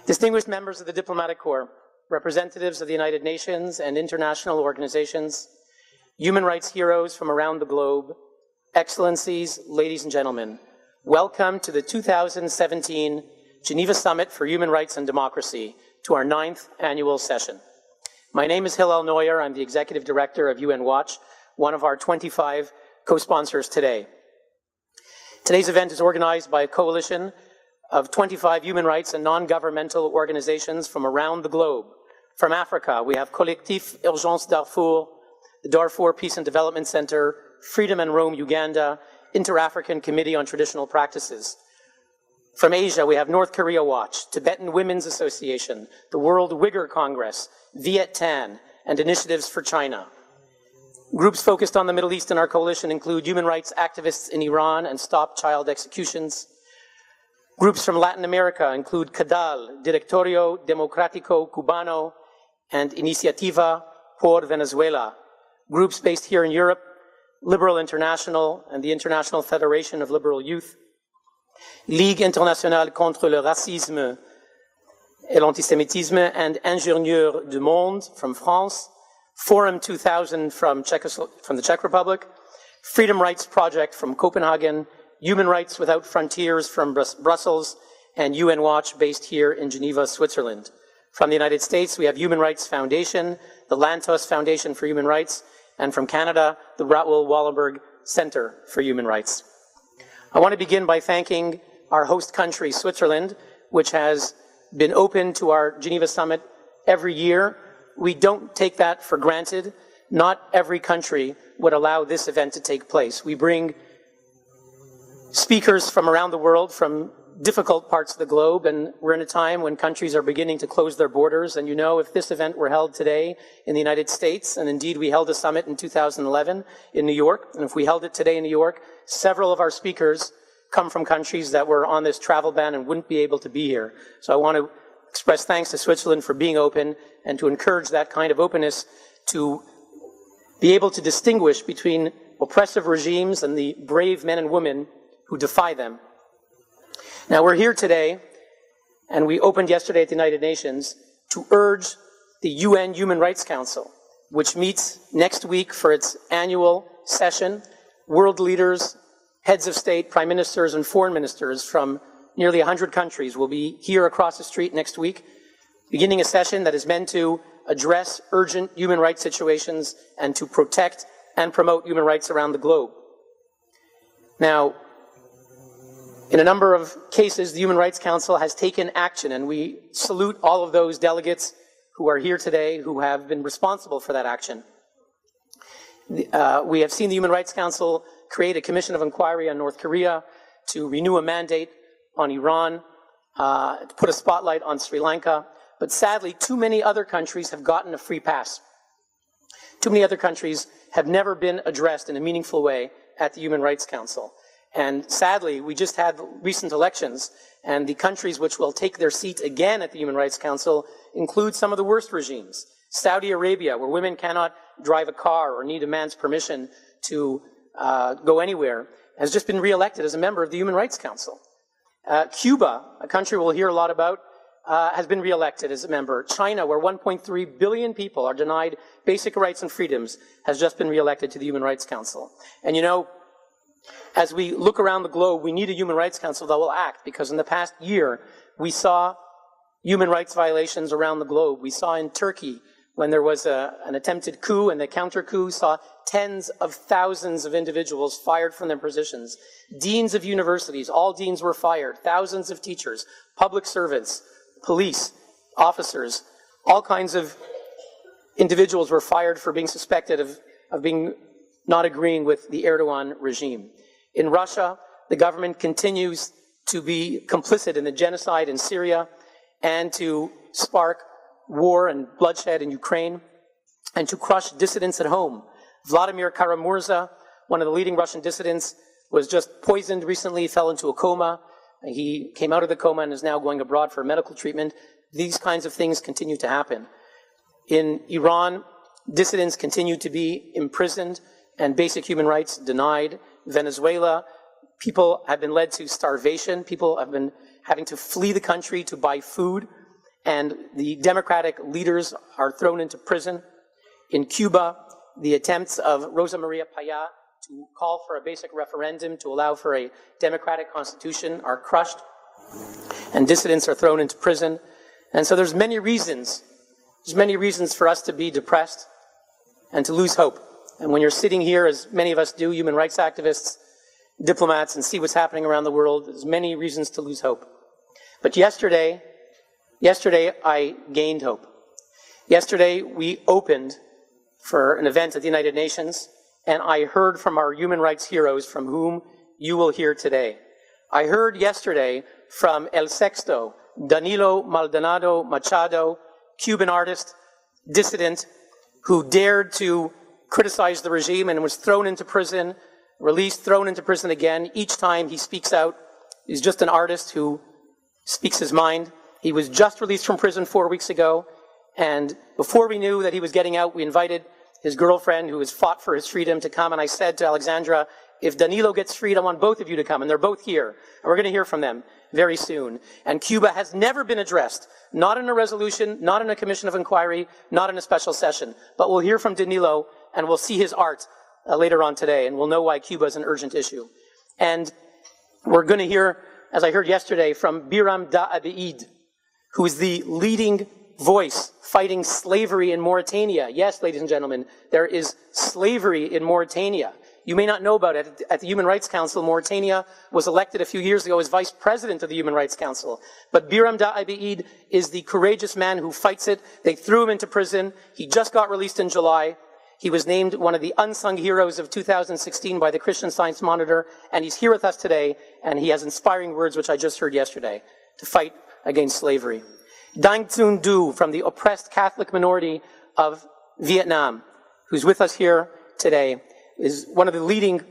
Distinguished members of the Diplomatic Corps, representatives of the United Nations and international organizations, human rights heroes from around the globe, excellencies, ladies and gentlemen, welcome to the 2017 Geneva Summit for Human Rights and Democracy, to our 9th annual session. My name is Hillel Neuer. I'm the Executive Director of UN Watch, one of our 25 co-sponsors today. Today's event is organized by a coalition of 25 human rights and non-governmental organizations from around the globe. From Africa, we have Collectif Urgence Darfour, the Darfur Peace and Development Center, Freedom and Rome, Uganda, Inter-African Committee on Traditional Practices. From Asia, we have North Korea Watch, Tibetan Women's Association, the World Uyghur Congress, Viet Tan, and Initiatives for China. Groups focused on the Middle East in our coalition include human rights activists in Iran and Stop Child Executions. Groups from Latin America include CADAL, Directorio Democrático Cubano, and Iniciativa por Venezuela. Groups based here in Europe, Liberal International and the International Federation of Liberal Youth, Ligue Internationale contre le Racisme et l'Antisémitisme, and Ingénieurs du Monde from France, Forum 2000 from the Czech Republic, Freedom Rights Project from Copenhagen, Human Rights Without Frontiers from Brussels, and UN Watch based here in Geneva, Switzerland. From the United States, we have Human Rights Foundation, the Lantos Foundation for Human Rights, and from Canada, the Raoul Wallenberg Center for Human Rights. I want to begin by thanking our host country, Switzerland, which has been open to our Geneva Summit every year. We don't take that for granted. Not every country would allow this event to take place. We bring speakers from around the world, from difficult parts of the globe, and we're in a time when countries are beginning to close their borders. And you know, if this event were held today in the United States, and indeed we held a summit in 2011 in New York, and if we held it today in New York, several of our speakers come from countries that were on this travel ban and wouldn't be able to be here. So I want to express thanks to Switzerland for being open and to encourage that kind of openness to be able to distinguish between oppressive regimes and the brave men and women who defy them. Now, we're here today, and we opened yesterday at the United Nations, to urge the UN Human Rights Council, which meets next week for its annual session. World leaders, heads of state, prime ministers, and foreign ministers from nearly 100 countries will be here across the street next week, beginning a session that is meant to address urgent human rights situations and to protect and promote human rights around the globe. Now, in a number of cases, the Human Rights Council has taken action, and we salute all of those delegates who are here today who have been responsible for that action. We have seen the Human Rights Council create a commission of inquiry on North Korea, to renew a mandate on Iran, to put a spotlight on Sri Lanka, but sadly, too many other countries have gotten a free pass. Too many other countries have never been addressed in a meaningful way at the Human Rights Council. And sadly, we just had recent elections, and the countries which will take their seat again at the Human Rights Council include some of the worst regimes. Saudi Arabia, where women cannot drive a car or need a man's permission to go anywhere, has just been re-elected as a member of the Human Rights Council. Cuba, a country we'll hear a lot about, has been re-elected as a member. China, where 1.3 billion people are denied basic rights and freedoms, has just been re-elected to the Human Rights Council. And you know, as we look around the globe, we need a Human Rights Council that will act, because in the past year, we saw human rights violations around the globe. We saw in Turkey, when there was an attempted coup, and the counter-coup saw tens of thousands of individuals fired from their positions. Deans of universities, all deans were fired. Thousands of teachers, public servants, police, officers, all kinds of individuals were fired for being suspected of being not agreeing with the Erdogan regime. In Russia, the government continues to be complicit in the genocide in Syria and to spark war and bloodshed in Ukraine and to crush dissidents at home. Vladimir Kara-Murza, one of the leading Russian dissidents, was just poisoned recently, fell into a coma. He came out of the coma and is now going abroad for medical treatment. These kinds of things continue to happen. In Iran, dissidents continue to be imprisoned and basic human rights denied. Venezuela, people have been led to starvation. People have been having to flee the country to buy food. and the democratic leaders are thrown into prison. In Cuba, the attempts of Rosa Maria Paya to call for a basic referendum to allow for a democratic constitution are crushed, and dissidents are thrown into prison. And so there's many reasons for us to be depressed and to lose hope. And when you're sitting here, as many of us do, human rights activists, diplomats, and see what's happening around the world, there's many reasons to lose hope. But yesterday I gained hope. Yesterday we opened for an event at the United Nations, and I heard from our human rights heroes from whom you will hear today. I heard yesterday from El Sexto, Danilo Maldonado Machado, Cuban artist, dissident, who dared to criticize the regime and was thrown into prison, released, thrown into prison again. Each time he speaks out, he's just an artist who speaks his mind. He was just released from prison 4 weeks ago, and before we knew that he was getting out, we invited his girlfriend, who has fought for his freedom, to come, and I said to Alexandra, if Danilo gets freed, I want both of you to come, and they're both here, and we're going to hear from them very soon. And Cuba has never been addressed, not in a resolution, not in a commission of inquiry, not in a special session, but we'll hear from Danilo, and we'll see his art later on today, and we'll know why Cuba is an urgent issue. And we're going to hear, as I heard yesterday, from Biram Da Abeid, who is the leading voice fighting slavery in Mauritania. Yes, ladies and gentlemen, there is slavery in Mauritania. You may not know about it. At the Human Rights Council, Mauritania was elected a few years ago as vice president of the Human Rights Council. But Biram Da Abeid is the courageous man who fights it. They threw him into prison. He just got released in July. He was named one of the unsung heroes of 2016 by the Christian Science Monitor, and he's here with us today, and he has inspiring words, which I just heard yesterday, to fight against slavery. Dang Thun Du, from the oppressed Catholic minority of Vietnam, who's with us here today, is one of the leading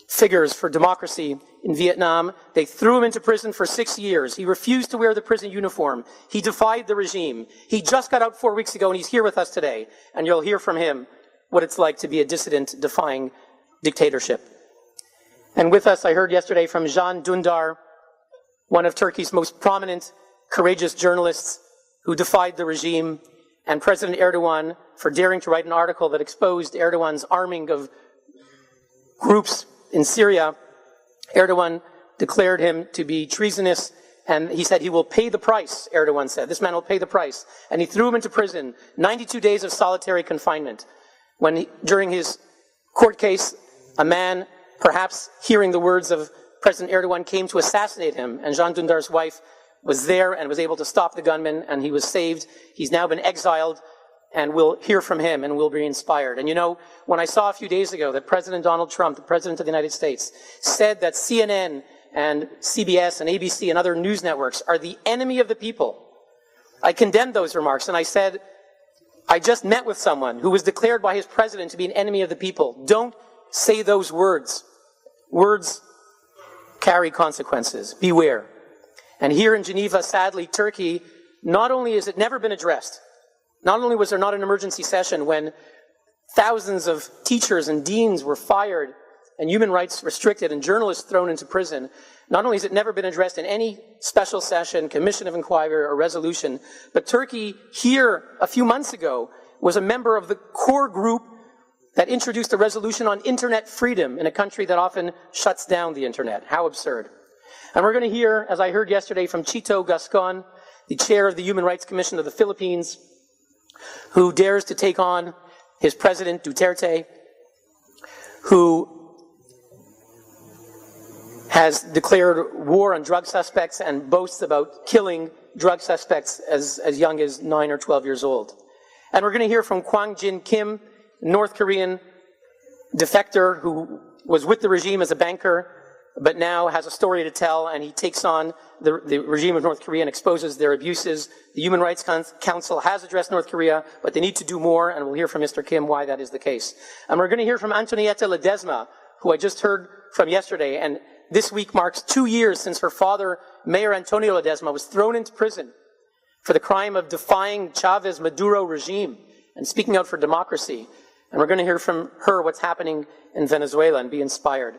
figures for democracy in Vietnam. They threw him into prison for 6 years. He refused to wear the prison uniform. He defied the regime. He just got out 4 weeks ago, and he's here with us today, and you'll hear from him what it's like to be a dissident defying dictatorship. And with us, I heard yesterday from Can Dündar, one of Turkey's most prominent, courageous journalists who defied the regime, and President Erdogan for daring to write an article that exposed Erdogan's arming of groups in Syria. Erdogan declared him to be treasonous, and he said he will pay the price, Erdogan said. This man will pay the price. And he threw him into prison, 92 days of solitary confinement. When during his court case, a man, perhaps hearing the words of President Erdogan, came to assassinate him, and Can Dündar's wife was there and was able to stop the gunman, and he was saved. He's now been exiled, and we'll hear from him, and we'll be inspired. And you know, when I saw a few days ago that President Donald Trump, the President of the United States, said that CNN and CBS and ABC and other news networks are the enemy of the people, I condemned those remarks, and I said, I just met with someone who was declared by his president to be an enemy of the people. Don't say those words. Words carry consequences. Beware. And here in Geneva, sadly, Turkey, not only has it never been addressed, not only was there not an emergency session when thousands of teachers and deans were fired and human rights restricted and journalists thrown into prison, not only has it never been addressed in any special session, commission of inquiry, or resolution, but Turkey here a few months ago was a member of the core group that introduced a resolution on internet freedom in a country that often shuts down the internet. How absurd. And we're going to hear, as I heard yesterday, from Chito Gascon, the chair of the Human Rights Commission of the Philippines, who dares to take on his president, Duterte, who has declared war on drug suspects and boasts about killing drug suspects as young as 9 or 12 years old. And we're going to hear from Kwang Jin Kim, North Korean defector who was with the regime as a banker, but now has a story to tell, and he takes on the regime of North Korea and exposes their abuses. The Human Rights Council has addressed North Korea, but they need to do more, and we'll hear from Mr. Kim why that is the case. And we're going to hear from Antonietta Ledesma, who I just heard from yesterday, and this week marks 2 years since her father, Mayor Antonio Ledesma, was thrown into prison for the crime of defying Chavez Maduro regime and speaking out for democracy. And we're going to hear from her what's happening in Venezuela and be inspired.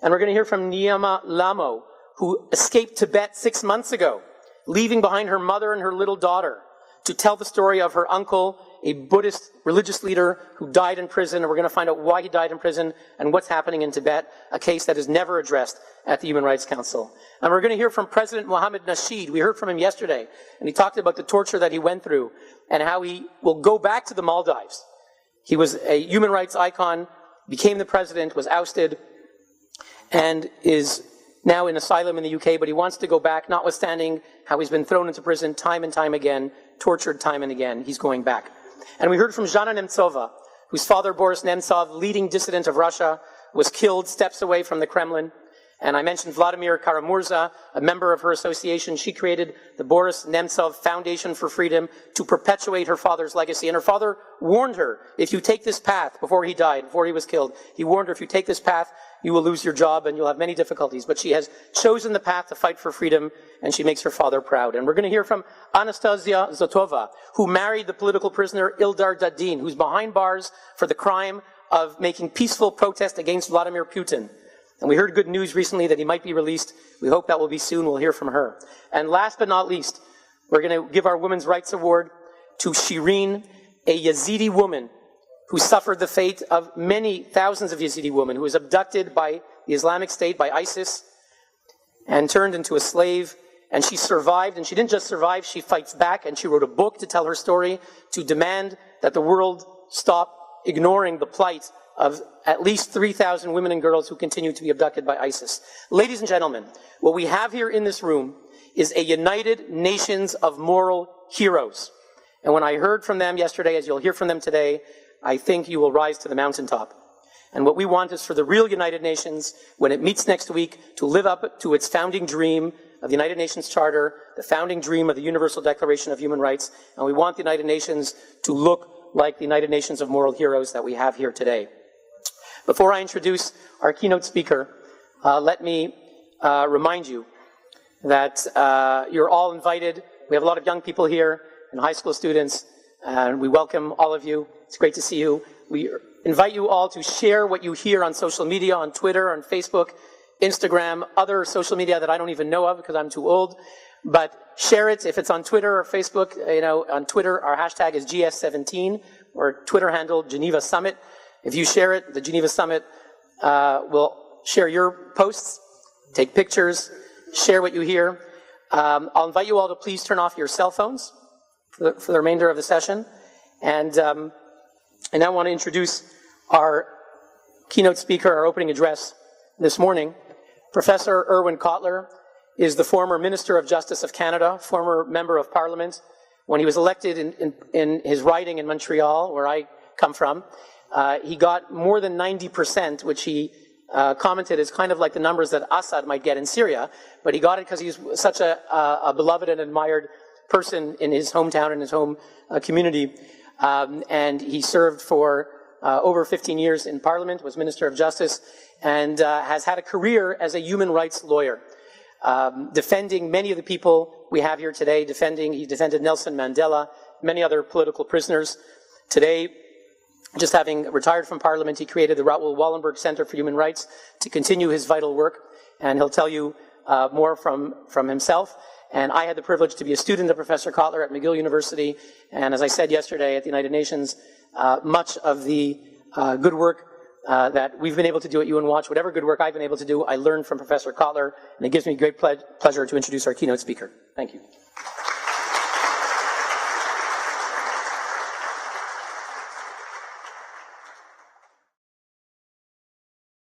And we're going to hear from Nyama Lamo, who escaped Tibet 6 months ago leaving behind her mother and her little daughter to tell the story of her uncle, a Buddhist religious leader who died in prison, and we're going to find out why he died in prison and what's happening in Tibet, a case that is never addressed at the Human Rights Council. And we're going to hear from President Mohammed Nasheed. We heard from him yesterday, and he talked about the torture that he went through and how he will go back to the Maldives. He was a human rights icon, became the president, was ousted, and is now in asylum in the UK, but he wants to go back, notwithstanding how he's been thrown into prison time and time again, tortured time and again. He's going back. And we heard from Zhana Nemtsova, whose father, Boris Nemtsov, leading dissident of Russia, was killed steps away from the Kremlin. And I mentioned Vladimir Kara-Murza, a member of her association. She created the Boris Nemtsov Foundation for Freedom to perpetuate her father's legacy. And her father warned her, if you take this path, before he died, before he was killed, he warned her, if you take this path, you will lose your job and you'll have many difficulties. But she has chosen the path to fight for freedom, and she makes her father proud. And we're going to hear from Anastasia Zotova, who married the political prisoner Ildar Dadin, who's behind bars for the crime of making peaceful protest against Vladimir Putin. And we heard good news recently that he might be released. We hope that will be soon. We'll hear from her. And last but not least, we're going to give our Women's Rights Award to Shireen, a Yazidi woman who suffered the fate of many thousands of Yazidi women, who was abducted by the Islamic State, by ISIS, and turned into a slave. And she survived, and she didn't just survive, she fights back, and she wrote a book to tell her story, to demand that the world stop ignoring the plight of at least 3,000 women and girls who continue to be abducted by ISIS. Ladies and gentlemen, what we have here in this room is a United Nations of moral heroes. And when I heard from them yesterday, as you'll hear from them today, I think you will rise to the mountaintop. And what we want is for the real United Nations, when it meets next week, to live up to its founding dream of the United Nations Charter, the founding dream of the Universal Declaration of Human Rights, and we want the United Nations to look like the United Nations of moral heroes that we have here today. Before I introduce our keynote speaker, let me remind you that you're all invited. We have a lot of young people here and high school students, and we welcome all of you. It's great to see you. We invite you all to share what you hear on social media, on Twitter, on Facebook, Instagram, other social media that I don't even know of because I'm too old. But share it if it's on Twitter or Facebook. You know, on Twitter, our hashtag is GS17, or Twitter handle Geneva Summit. If you share it, the Geneva Summit will share your posts, take pictures, share what you hear. I'll invite you all to please turn off your cell phones for the remainder of the session. And I now want to introduce our keynote speaker, our opening address this morning. Professor Irwin Cotler is the former Minister of Justice of Canada, former Member of Parliament. When he was elected in his riding in Montreal, where I come from, he got more than 90%, which he commented is kind of like the numbers that Assad might get in Syria, but he got it because he's such a beloved and admired person in his hometown and his home community. And he served for over 15 years in Parliament, was Minister of Justice, and has had a career as a human rights lawyer, defending many of the people we have here today. He defended Nelson Mandela, many other political prisoners. Today, just having retired from Parliament, he created the Raoul Wallenberg Center for Human Rights to continue his vital work, and he'll tell you more from himself. And I had the privilege to be a student of Professor Cotler at McGill University, and as I said yesterday at the United Nations, much of the good work that we've been able to do at UN Watch, whatever good work I've been able to do, I learned from Professor Cotler, and it gives me great pleasure to introduce our keynote speaker. Thank you.